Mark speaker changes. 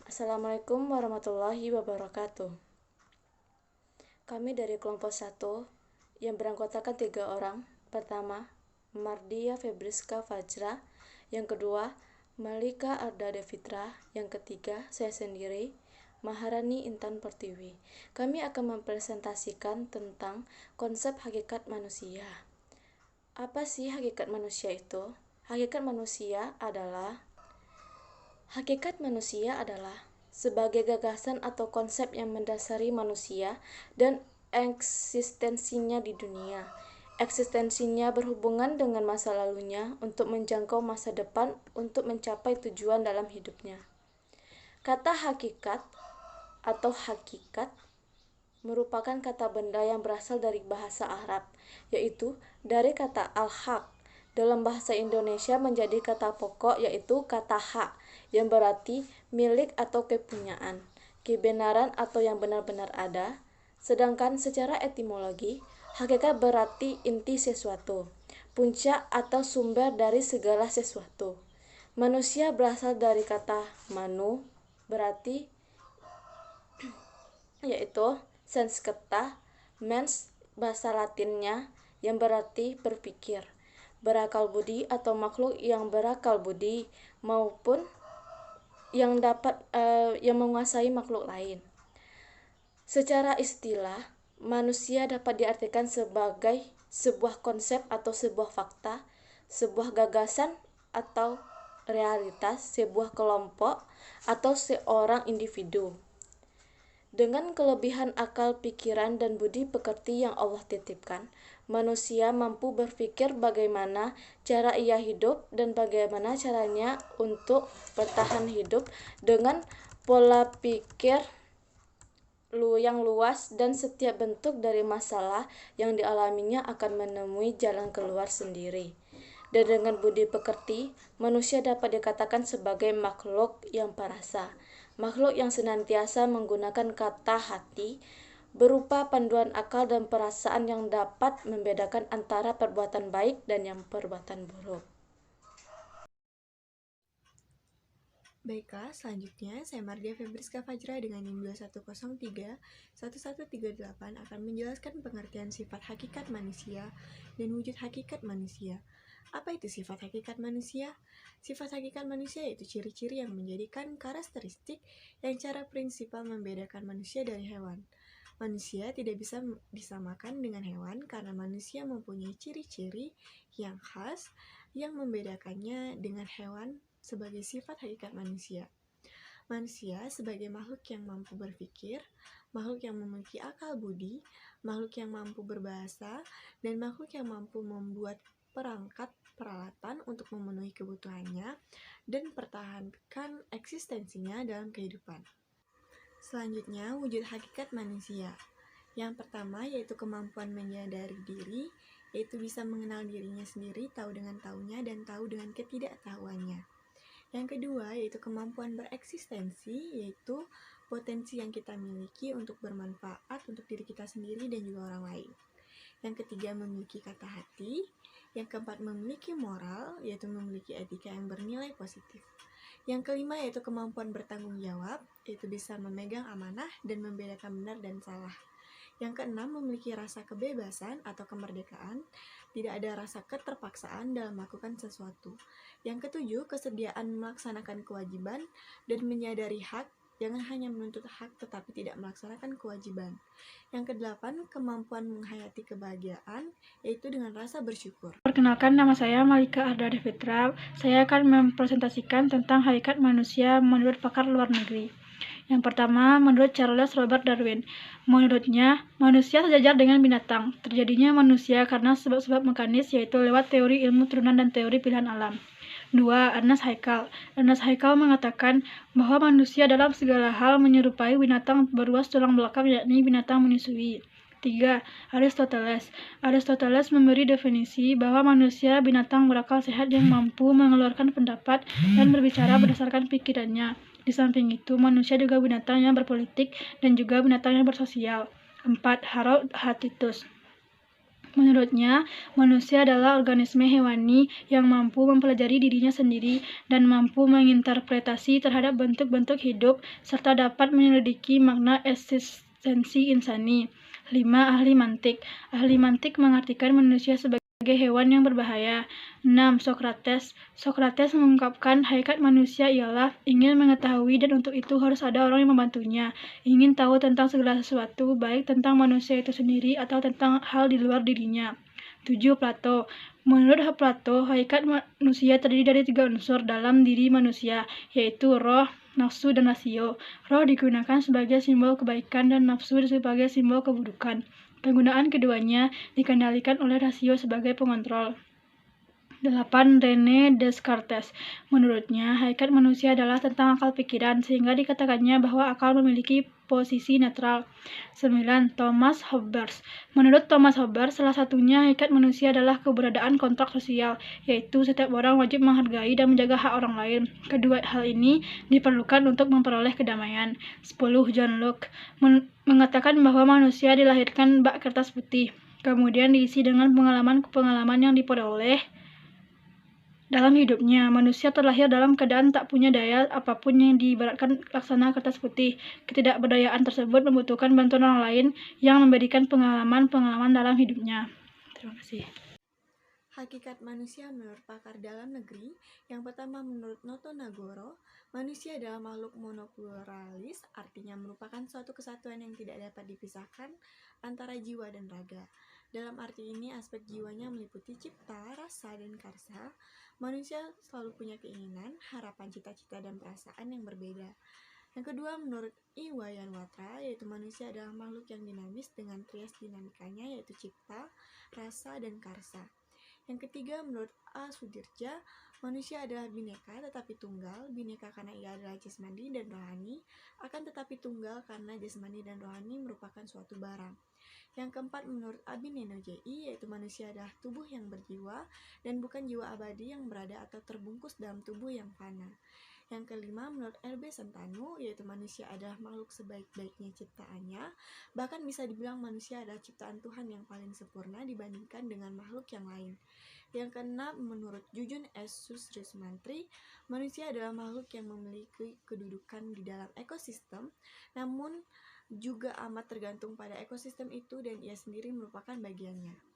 Speaker 1: Assalamualaikum warahmatullahi wabarakatuh. Kami dari kelompok 1 yang beranggotakan 3 orang. Pertama, Mardia Febriska Fajra. Yang kedua, Malika Arda Devitra. Yang ketiga, saya sendiri, Maharani Intan Pertiwi. Kami akan mempresentasikan tentang konsep hakikat manusia. Apa sih hakikat manusia itu? Hakikat manusia adalah sebagai gagasan atau konsep yang mendasari manusia dan eksistensinya di dunia. Eksistensinya berhubungan dengan masa lalunya untuk menjangkau masa depan untuk mencapai tujuan dalam hidupnya. Kata hakikat atau hakikat merupakan kata benda yang berasal dari bahasa Arab, yaitu dari kata al-haq. Dalam bahasa Indonesia menjadi kata pokok, yaitu kata hak, yang berarti milik atau kepunyaan, kebenaran atau yang benar-benar ada. Sedangkan secara etimologi, hakikat berarti inti sesuatu, puncak atau sumber dari segala sesuatu. Manusia berasal dari kata manu, berarti yaitu Sanskerta, mens bahasa Latinnya yang berarti berpikir, berakal budi atau makhluk yang berakal budi maupun yang menguasai makhluk lain. Secara istilah, manusia dapat diartikan sebagai sebuah konsep atau sebuah fakta, sebuah gagasan atau realitas, sebuah kelompok atau seorang individu. Dengan kelebihan akal, pikiran, dan budi pekerti yang Allah titipkan, manusia mampu berpikir bagaimana cara ia hidup dan bagaimana caranya untuk bertahan hidup dengan pola pikir yang luas, dan setiap bentuk dari masalah yang dialaminya akan menemui jalan keluar sendiri. Dan dengan budi pekerti, manusia dapat dikatakan sebagai makhluk yang parasa, makhluk yang senantiasa menggunakan kata hati berupa panduan akal dan perasaan yang dapat membedakan antara perbuatan baik dan yang perbuatan buruk.
Speaker 2: Baiklah, selanjutnya saya Mardia Febriska Fajra dengan NIM 2103-1138 akan menjelaskan pengertian sifat hakikat manusia dan wujud hakikat manusia. Apa itu sifat hakikat manusia? Sifat hakikat manusia yaitu ciri-ciri yang menjadikan karakteristik yang cara prinsipal membedakan manusia dari hewan. Manusia tidak bisa disamakan dengan hewan karena manusia mempunyai ciri-ciri yang khas yang membedakannya dengan hewan sebagai sifat hakikat manusia. Manusia sebagai makhluk yang mampu berpikir, makhluk yang memiliki akal budi, makhluk yang mampu berbahasa, dan makhluk yang mampu membuat peralatan untuk memenuhi kebutuhannya dan pertahankan eksistensinya dalam kehidupan. Selanjutnya, wujud hakikat manusia. Yang pertama yaitu kemampuan menyadari diri, yaitu bisa mengenal dirinya sendiri, tahu dengan tahunya, dan tahu dengan ketidaktahuannya. Yang kedua yaitu kemampuan bereksistensi, yaitu potensi yang kita miliki untuk bermanfaat untuk diri kita sendiri dan juga orang lain. Yang ketiga memiliki kata hati. Yang keempat memiliki moral, yaitu memiliki etika yang bernilai positif. Yang kelima yaitu kemampuan bertanggung jawab, yaitu bisa memegang amanah dan membedakan benar dan salah. Yang keenam memiliki rasa kebebasan atau kemerdekaan, tidak ada rasa keterpaksaan dalam melakukan sesuatu. Yang ketujuh, kesediaan melaksanakan kewajiban dan menyadari hak, jangan hanya menuntut hak tetapi tidak melaksanakan kewajiban. Yang kedelapan, kemampuan menghayati kebahagiaan, yaitu dengan rasa bersyukur.
Speaker 3: Perkenalkan, nama saya Malika Arda Devitra. Saya akan mempresentasikan tentang hakikat manusia menurut pakar luar negeri. Yang pertama, menurut Charles Robert Darwin. Menurutnya, manusia sejajar dengan binatang. Terjadinya manusia karena sebab-sebab mekanis, yaitu lewat teori ilmu turunan dan teori pilihan alam. 2. Ernest Haeckel. Ernest Haeckel mengatakan bahwa manusia dalam segala hal menyerupai binatang beruas tulang belakang, yakni binatang menyusui. 3. Aristoteles. Aristoteles memberi definisi bahwa manusia binatang berakal sehat yang mampu mengeluarkan pendapat dan berbicara berdasarkan pikirannya. Di samping itu, manusia juga binatang yang berpolitik dan juga binatang yang bersosial. 4. Harold Hatitus. Menurutnya, manusia adalah organisme hewani yang mampu mempelajari dirinya sendiri dan mampu menginterpretasi terhadap bentuk-bentuk hidup serta dapat menyelidiki makna eksistensi insani. 5. Ahli mantik. Ahli mantik mengartikan manusia sebagai hewan yang berbahaya. 6. Sokrates. Sokrates mengungkapkan hakikat manusia ialah ingin mengetahui dan untuk itu harus ada orang yang membantunya. Ingin tahu tentang segala sesuatu, baik tentang manusia itu sendiri atau tentang hal di luar dirinya. 7. Plato. Menurut Plato, hakikat manusia terdiri dari 3 unsur dalam diri manusia, yaitu roh, nafsu, dan rasio. Roh digunakan sebagai simbol kebaikan dan nafsu sebagai simbol keburukan. Penggunaan keduanya dikendalikan oleh rasio sebagai pengontrol. 8. René Descartes. Menurutnya, hakikat manusia adalah tentang akal pikiran, sehingga dikatakannya bahwa akal memiliki posisi netral. 9. Thomas Hobbes. Menurut Thomas Hobbes, salah satunya hakikat manusia adalah keberadaan kontrak sosial, yaitu setiap orang wajib menghargai dan menjaga hak orang lain. Kedua hal ini diperlukan untuk memperoleh kedamaian. 10. John Locke mengatakan bahwa manusia dilahirkan bak kertas putih, kemudian diisi dengan pengalaman-pengalaman yang diperoleh dalam hidupnya. Manusia terlahir dalam keadaan tak punya daya apapun yang diibaratkan laksana kertas putih. Ketidakberdayaan tersebut membutuhkan bantuan orang lain yang memberikan pengalaman-pengalaman dalam hidupnya. Terima kasih.
Speaker 2: Hakikat manusia menurut pakar dalam negeri. Yang pertama, menurut Noto Nagoro, manusia adalah makhluk monopluralis, artinya merupakan suatu kesatuan yang tidak dapat dipisahkan antara jiwa dan raga. Dalam arti ini, aspek jiwanya meliputi cipta, rasa, dan karsa. Manusia selalu punya keinginan, harapan, cita-cita, dan perasaan yang berbeda. Yang kedua, menurut Iwayan Watra, yaitu manusia adalah makhluk yang dinamis dengan trias dinamikanya, yaitu cipta, rasa, dan karsa. Yang ketiga, menurut A. Sudirja, manusia adalah bineka tetapi tunggal. Bineka karena ia adalah jasmani dan rohani, akan tetapi tunggal karena jasmani dan rohani merupakan suatu barang. Yang keempat, menurut Abineno J.I., yaitu manusia adalah tubuh yang berjiwa dan bukan jiwa abadi yang berada atau terbungkus dalam tubuh yang fana. Yang kelima, menurut R.B. Sentanu, yaitu manusia adalah makhluk sebaik-baiknya ciptaannya, bahkan bisa dibilang manusia adalah ciptaan Tuhan yang paling sempurna dibandingkan dengan makhluk yang lain. Yang keenam, menurut Jujun S. Susrismantri, manusia adalah makhluk yang memiliki kedudukan di dalam ekosistem, namun juga amat tergantung pada ekosistem itu dan ia sendiri merupakan bagiannya.